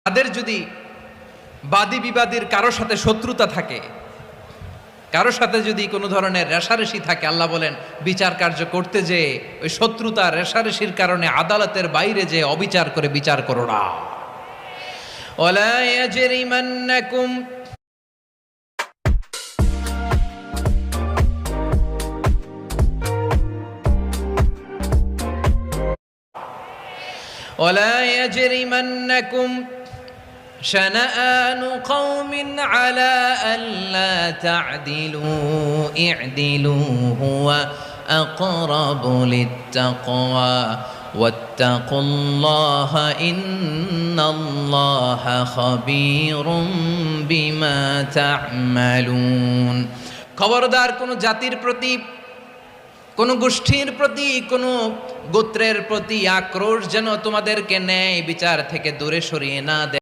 তাদের যদি বাদী বিবাদীর কারো সাথে শত্রুতা থাকে, কারো সাথে যদি কোনো ধরনের রেষারেষি থাকে, আল্লাহ বলেন বিচার কার্য করতে যে ওই শত্রুতা রেষারেষির কারণে আদালতের বাইরে যে অবিচার করে বিচার করো না। ওয়ালা ইয়াজরিমান্নাকুম ولا يجرمنكم شنآن قوم على ألا تعدلوا اعدلوا هو أقرب للتقوى واتقوا الله إن الله خبير بما تعملون। খবরদার কোন জাতির প্রতি, কোন গোষ্ঠীর প্রতি, কোন গোত্রের প্রতি আক্রোশ যেন তোমাদেরকে ন্যায় বিচার থেকে দূরে সরিয়ে না দেয়।